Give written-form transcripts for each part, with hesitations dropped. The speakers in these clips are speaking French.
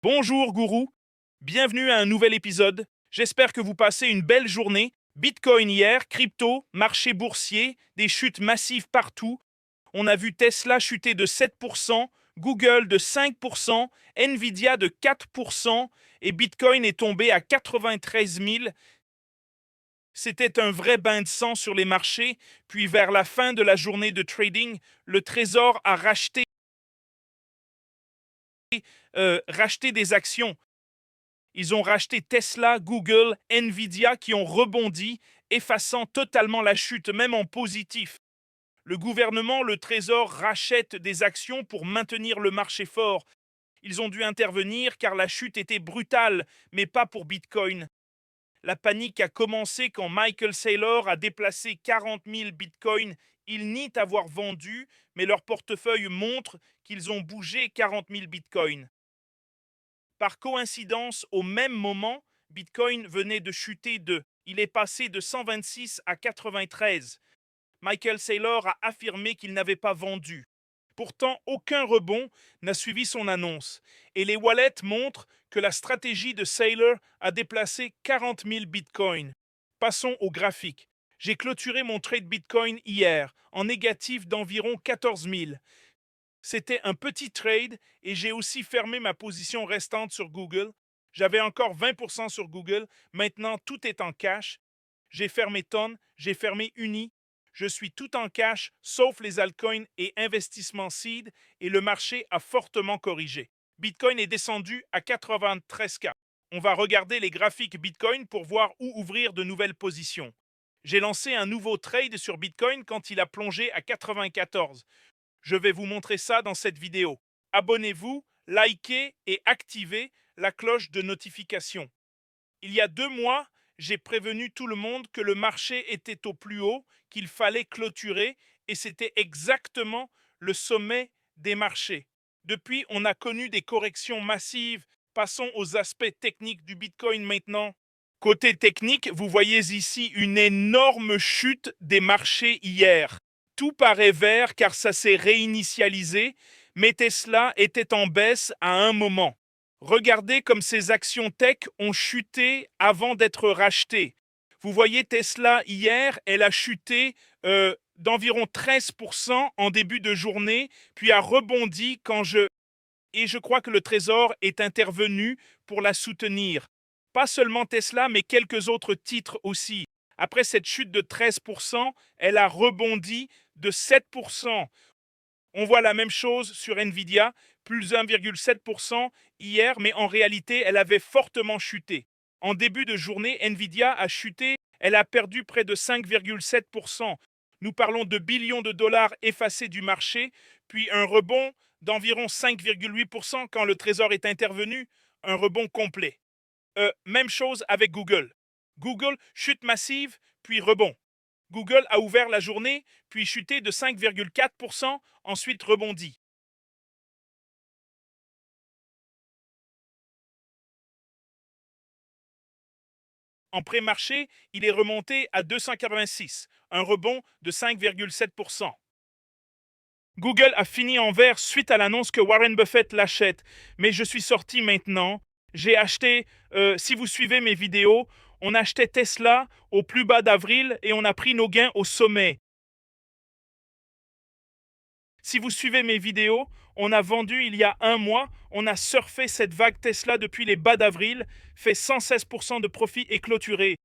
Bonjour gourou, bienvenue à un nouvel épisode. J'espère que vous passez une belle journée. Bitcoin hier, crypto, marché boursier, des chutes massives partout. On a vu Tesla chuter de 7%, Google de 5%, Nvidia de 4% et Bitcoin est tombé à 93 000. C'était un vrai bain de sang sur les marchés. Puis vers la fin de la journée de trading, le Trésor a racheté des actions. Ils ont racheté Tesla, Google, Nvidia qui ont rebondi, effaçant totalement la chute, même en positif. Le gouvernement, le Trésor rachètent des actions pour maintenir le marché fort. Ils ont dû intervenir car la chute était brutale, mais pas pour Bitcoin. La panique a commencé quand Michael Saylor a déplacé 40 000 bitcoins. Ils nient avoir vendu, mais leur portefeuille montre qu'ils ont bougé 40 000 bitcoins. Par coïncidence, au même moment, Bitcoin venait de chuter il est passé de 126 à 93. Michael Saylor a affirmé qu'il n'avait pas vendu. Pourtant, aucun rebond n'a suivi son annonce. Et les wallets montrent que la stratégie de Saylor a déplacé 40 000 bitcoins. Passons au graphique. J'ai clôturé mon trade Bitcoin hier, en négatif d'environ 14 000. C'était un petit trade et j'ai aussi fermé ma position restante sur Google. J'avais encore 20% sur Google. Maintenant, tout est en cash. J'ai fermé Ton, j'ai fermé Uni. Je suis tout en cash, sauf les altcoins et investissements seed, et le marché a fortement corrigé. Bitcoin est descendu à 93K. On va regarder les graphiques Bitcoin pour voir où ouvrir de nouvelles positions. J'ai lancé un nouveau trade sur Bitcoin quand il a plongé à 94. Je vais vous montrer ça dans cette vidéo. Abonnez-vous, likez et activez la cloche de notification. Il y a 2 mois, j'ai prévenu tout le monde que le marché était au plus haut, qu'il fallait clôturer, et c'était exactement le sommet des marchés. Depuis, on a connu des corrections massives. Passons aux aspects techniques du Bitcoin maintenant. Côté technique, vous voyez ici une énorme chute des marchés hier. Tout paraît vert car ça s'est réinitialisé, mais Tesla était en baisse à un moment. Regardez comme ces actions tech ont chuté avant d'être rachetées. Vous voyez Tesla hier, elle a chuté d'environ 13% en début de journée, puis a rebondi et je crois que le Trésor est intervenu pour la soutenir. Pas seulement Tesla, mais quelques autres titres aussi. Après cette chute de 13%, elle a rebondi de 7%. On voit la même chose sur Nvidia, plus 1,7% hier, mais en réalité, elle avait fortement chuté. En début de journée, Nvidia a chuté, elle a perdu près de 5,7%. Nous parlons de billions de dollars effacés du marché, puis un rebond d'environ 5,8% quand le Trésor est intervenu, un rebond complet. Même chose avec Google. Google, chute massive, puis rebond. Google a ouvert la journée, puis chuté de 5,4%, ensuite rebondi. En pré-marché, il est remonté à 286, un rebond de 5,7%. Google a fini en vert suite à l'annonce que Warren Buffett l'achète, mais je suis sorti maintenant. J'ai acheté, si vous suivez mes vidéos, on achetait Tesla au plus bas d'avril et on a pris nos gains au sommet. Si vous suivez mes vidéos, on a vendu il y a un mois, on a surfé cette vague Tesla depuis les bas d'avril, fait 116% de profit et clôturé.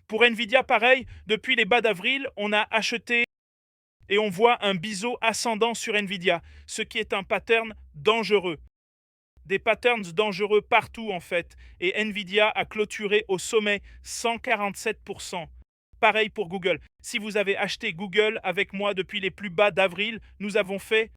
Pour Nvidia, pareil, depuis les bas d'avril, on a acheté et on voit un biseau ascendant sur Nvidia, ce qui est un pattern dangereux. Des patterns dangereux partout en fait, et Nvidia a clôturé au sommet 147%. Pareil pour Google. Si vous avez acheté Google avec moi depuis les plus bas d'avril, nous avons fait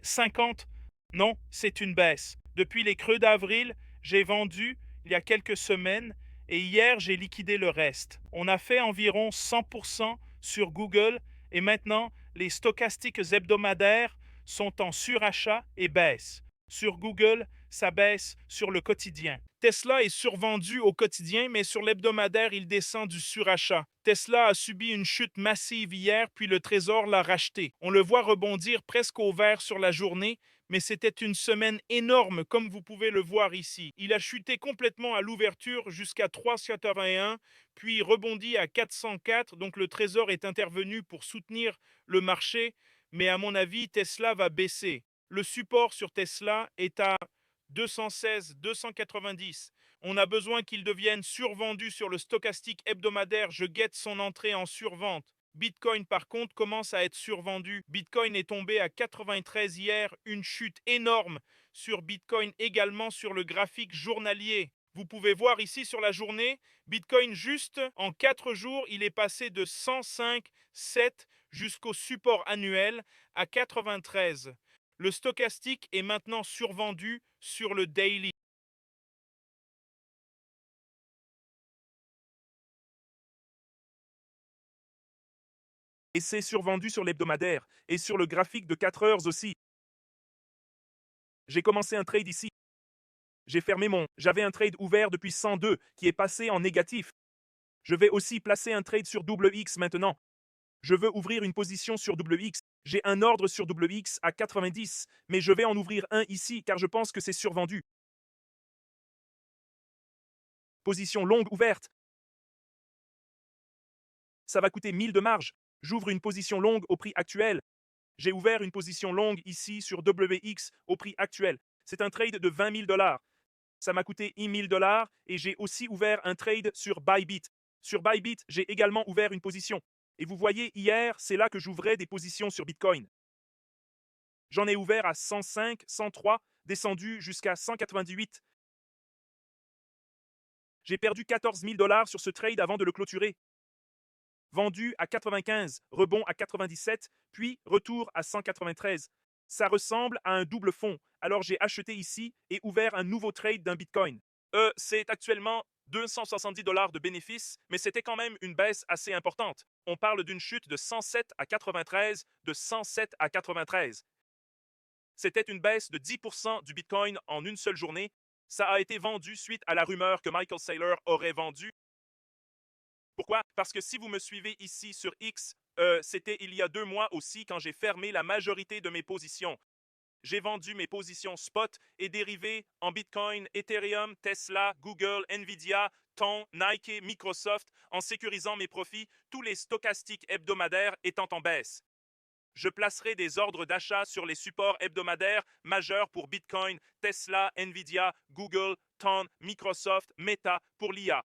50. Non, c'est une baisse. Depuis les creux d'avril, j'ai vendu il y a quelques semaines et hier, j'ai liquidé le reste. On a fait environ 100% sur Google et maintenant, les stochastiques hebdomadaires sont en surachat et baissent. Sur Google, ça baisse sur le quotidien. Tesla est survendu au quotidien, mais sur l'hebdomadaire, il descend du surachat. Tesla a subi une chute massive hier, puis le Trésor l'a racheté. On le voit rebondir presque au vert sur la journée, mais c'était une semaine énorme, comme vous pouvez le voir ici. Il a chuté complètement à l'ouverture jusqu'à 381, puis rebondi à 404, donc le Trésor est intervenu pour soutenir le marché, mais à mon avis, Tesla va baisser. Le support sur Tesla est à 216, 290. On a besoin qu'il devienne survendu sur le stochastique hebdomadaire. Je guette son entrée en survente. Bitcoin, par contre, commence à être survendu. Bitcoin est tombé à 93 hier, une chute énorme sur Bitcoin également sur le graphique journalier. Vous pouvez voir ici sur la journée, Bitcoin juste en 4 jours, il est passé de 105,7 jusqu'au support annuel à 93. Le stochastique est maintenant survendu sur le daily. Et c'est survendu sur l'hebdomadaire et sur le graphique de 4 heures aussi. J'ai commencé un trade ici. J'ai fermé mon. J'avais un trade ouvert depuis 102 qui est passé en négatif. Je vais aussi placer un trade sur WX maintenant. Je veux ouvrir une position sur WX. J'ai un ordre sur WX à 90, mais je vais en ouvrir un ici car je pense que c'est survendu. Position longue ouverte. Ça va coûter 1000 de marge. J'ouvre une position longue au prix actuel. J'ai ouvert une position longue ici sur WX au prix actuel. C'est un trade de 20 000 dollars. Ça m'a coûté 1 000 dollars et j'ai aussi ouvert un trade sur Bybit. Sur Bybit, j'ai également ouvert une position. Et vous voyez, hier, c'est là que j'ouvrais des positions sur Bitcoin. J'en ai ouvert à 105, 103, descendu jusqu'à 188. J'ai perdu 14 000 dollars sur ce trade avant de le clôturer. Vendu à 95, rebond à 97, puis retour à 193. Ça ressemble à un double fond. Alors j'ai acheté ici et ouvert un nouveau trade d'un Bitcoin. C'est actuellement 270 dollars de bénéfice, mais c'était quand même une baisse assez importante. On parle d'une chute de 107 à 93, de 107 à 93. C'était une baisse de 10% du Bitcoin en une seule journée. Ça a été vendu suite à la rumeur que Michael Saylor aurait vendu. Pourquoi? Parce que si vous me suivez ici sur X, c'était il y a 2 mois aussi quand j'ai fermé la majorité de mes positions. J'ai vendu mes positions spot et dérivées en Bitcoin, Ethereum, Tesla, Google, Nvidia, Ton, Nike, Microsoft, en sécurisant mes profits, tous les stochastiques hebdomadaires étant en baisse. Je placerai des ordres d'achat sur les supports hebdomadaires majeurs pour Bitcoin, Tesla, Nvidia, Google, Ton, Microsoft, Meta pour l'IA.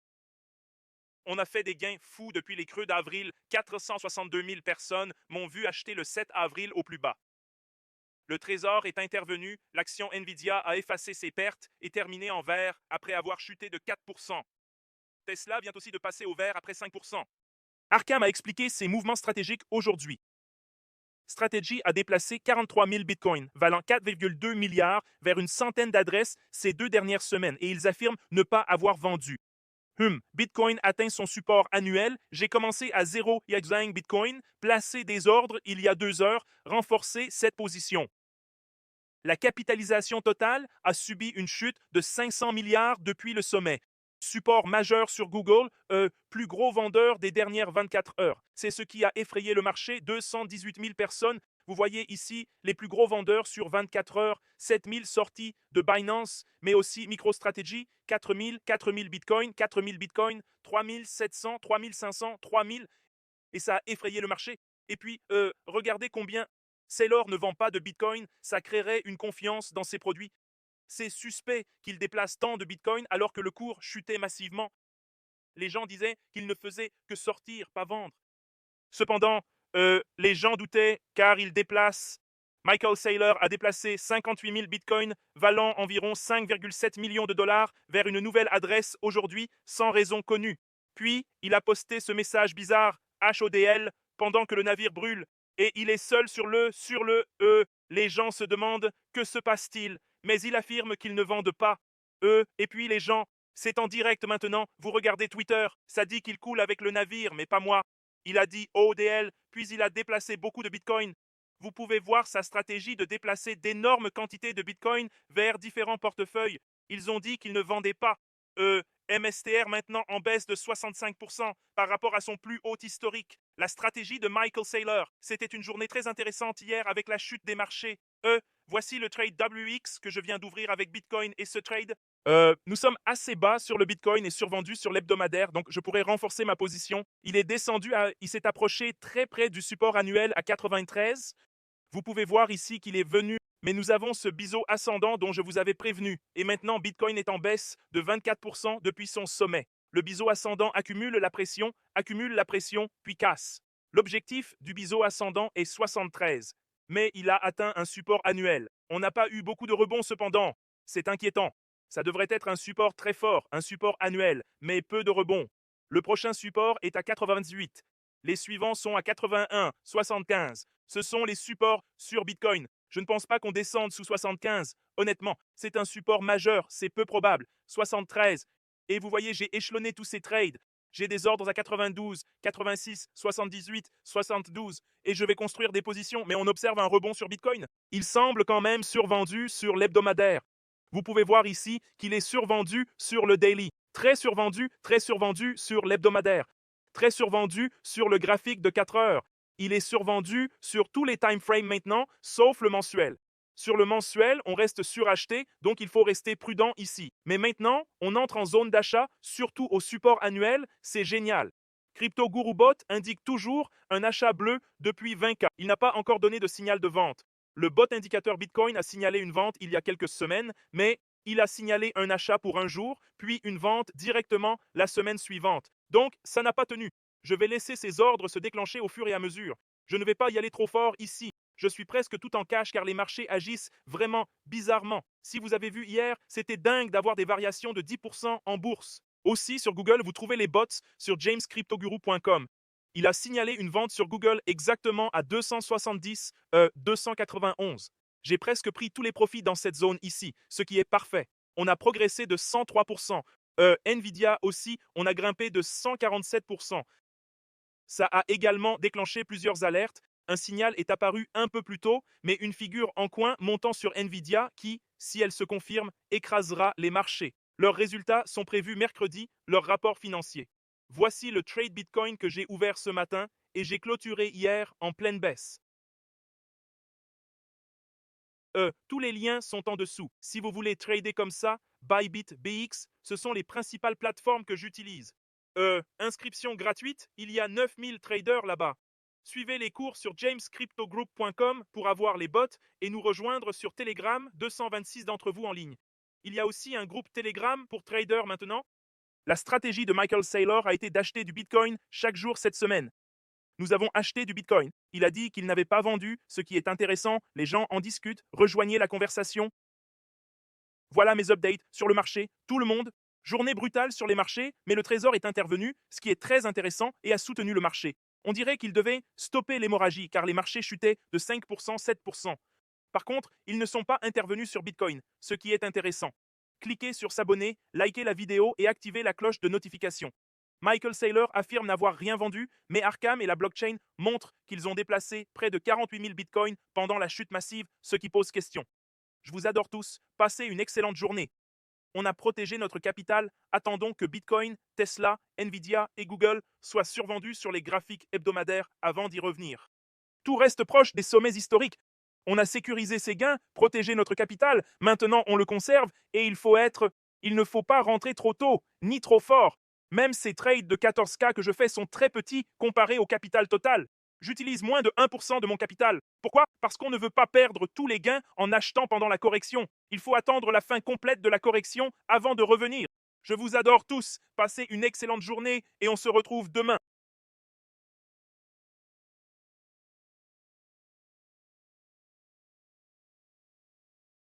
On a fait des gains fous depuis les creux d'avril. 462 000 personnes m'ont vu acheter le 7 avril au plus bas. Le Trésor est intervenu, l'action Nvidia a effacé ses pertes et terminé en vert après avoir chuté de 4%. Tesla vient aussi de passer au vert après 5%. Arkham a expliqué ses mouvements stratégiques aujourd'hui. Strategy a déplacé 43 000 bitcoins, valant 4,2 milliards, vers une centaine d'adresses ces 2 dernières semaines et ils affirment ne pas avoir vendu. Bitcoin atteint son support annuel. J'ai commencé à 0 Yaxang Bitcoin, placé des ordres il y a 2 heures, renforcé cette position. La capitalisation totale a subi une chute de 500 milliards depuis le sommet. Support majeur sur Google, plus gros vendeur des dernières 24 heures. C'est ce qui a effrayé le marché, 218 000 personnes. Vous voyez ici les plus gros vendeurs sur 24 heures, 7 000 sorties de Binance, mais aussi MicroStrategy, 4 000 Bitcoin, 4 000 Bitcoin, 3 700, 3 500, 3 000. Et ça a effrayé le marché. Et puis, regardez combien Saylor ne vend pas de Bitcoin, ça créerait une confiance dans ses produits. C'est suspect qu'il déplace tant de Bitcoin alors que le cours chutait massivement. Les gens disaient qu'il ne faisait que sortir, pas vendre. Cependant, les gens doutaient car il déplace. Michael Saylor a déplacé 58 000 bitcoins valant environ 5,7 millions de dollars vers une nouvelle adresse aujourd'hui sans raison connue. Puis, il a posté ce message bizarre, HODL, pendant que le navire brûle. Et il est seul sur le Les gens se demandent que se passe-t-il, mais il affirme qu'ils ne vendent pas. Et puis les gens, c'est en direct maintenant, vous regardez Twitter, ça dit qu'il coule avec le navire, mais pas moi. Il a dit ODL, puis il a déplacé beaucoup de bitcoins. vous pouvez voir sa stratégie de déplacer d'énormes quantités de Bitcoin vers différents portefeuilles. Ils ont dit qu'ils ne vendaient pas. MSTR maintenant en baisse de 65% par rapport à son plus haut historique. La stratégie de Michael Saylor. C'était une journée très intéressante hier avec la chute des marchés. Voici le trade WX que je viens d'ouvrir avec Bitcoin et ce trade. Nous sommes assez bas sur le Bitcoin et survendu sur l'hebdomadaire, donc je pourrais renforcer ma position. Il s'est approché très près du support annuel à 93. Vous pouvez voir ici qu'il est venu, mais nous avons ce biseau ascendant dont je vous avais prévenu. Et maintenant, Bitcoin est en baisse de 24% depuis son sommet. Le biseau ascendant accumule la pression, puis casse. L'objectif du biseau ascendant est 73, mais il a atteint un support annuel. On n'a pas eu beaucoup de rebonds cependant. C'est inquiétant. Ça devrait être un support très fort, un support annuel, mais peu de rebonds. Le prochain support est à 88. Les suivants sont à 81, 75. Ce sont les supports sur Bitcoin. Je ne pense pas qu'on descende sous 75. Honnêtement, c'est un support majeur, c'est peu probable. 73. Et vous voyez, j'ai échelonné tous ces trades. J'ai des ordres à 92, 86, 78, 72, et je vais construire des positions, mais on observe un rebond sur Bitcoin. Il semble quand même survendu sur l'hebdomadaire. Vous pouvez voir ici qu'il est survendu sur le daily. Très survendu sur l'hebdomadaire. Très survendu sur le graphique de 4 heures. Il est survendu sur tous les time frames maintenant, sauf le mensuel. Sur le mensuel, on reste suracheté, donc il faut rester prudent ici. Mais maintenant, on entre en zone d'achat, surtout au support annuel, c'est génial. CryptoGuruBot indique toujours un achat bleu depuis 20K. Il n'a pas encore donné de signal de vente. Le bot indicateur Bitcoin a signalé une vente il y a quelques semaines, mais il a signalé un achat pour un jour, puis une vente directement la semaine suivante. Donc, ça n'a pas tenu. Je vais laisser ces ordres se déclencher au fur et à mesure. Je ne vais pas y aller trop fort ici. Je suis presque tout en cash car les marchés agissent vraiment bizarrement. Si vous avez vu hier, c'était dingue d'avoir des variations de 10% en bourse. Aussi, sur Google, vous trouvez les bots sur jamescryptoguru.com. Il a signalé une vente sur Google exactement à 270, 291. J'ai presque pris tous les profits dans cette zone ici, ce qui est parfait. On a progressé de 103%. Nvidia aussi, on a grimpé de 147%. Ça a également déclenché plusieurs alertes. Un signal est apparu un peu plus tôt, mais une figure en coin montant sur Nvidia qui, si elle se confirme, écrasera les marchés. Leurs résultats sont prévus mercredi, leur rapport financier. Voici le trade Bitcoin que j'ai ouvert ce matin et j'ai clôturé hier en pleine baisse. Tous les liens sont en dessous. Si vous voulez trader comme ça, Bybit, BX, ce sont les principales plateformes que j'utilise. Inscription gratuite, il y a 9000 traders là-bas. Suivez les cours sur jamescryptogroup.com pour avoir les bots et nous rejoindre sur Telegram, 226 d'entre vous en ligne. Il y a aussi un groupe Telegram pour traders maintenant. La stratégie de Michael Saylor a été d'acheter du Bitcoin chaque jour cette semaine. Nous avons acheté du Bitcoin. Il a dit qu'il n'avait pas vendu, ce qui est intéressant. Les gens en discutent. Rejoignez la conversation. Voilà mes updates sur le marché. Tout le monde. Journée brutale sur les marchés, mais le Trésor est intervenu, ce qui est très intéressant, et a soutenu le marché. On dirait qu'il devait stopper l'hémorragie, car les marchés chutaient de 5%, 7%. Par contre, ils ne sont pas intervenus sur Bitcoin, ce qui est intéressant. Cliquez sur s'abonner, likez la vidéo et activez la cloche de notification. Michael Saylor affirme n'avoir rien vendu, mais Arkham et la blockchain montrent qu'ils ont déplacé près de 48 000 bitcoins pendant la chute massive, ce qui pose question. Je vous adore tous, passez une excellente journée. On a protégé notre capital, attendons que Bitcoin, Tesla, Nvidia et Google soient survendus sur les graphiques hebdomadaires avant d'y revenir. Tout reste proche des sommets historiques. On a sécurisé ses gains, protégé notre capital, maintenant on le conserve et il ne faut pas rentrer trop tôt, ni trop fort. Même ces trades de 14K que je fais sont très petits comparés au capital total. J'utilise moins de 1% de mon capital. Pourquoi? Parce qu'on ne veut pas perdre tous les gains en achetant pendant la correction. Il faut attendre la fin complète de la correction avant de revenir. Je vous adore tous. Passez une excellente journée et on se retrouve demain.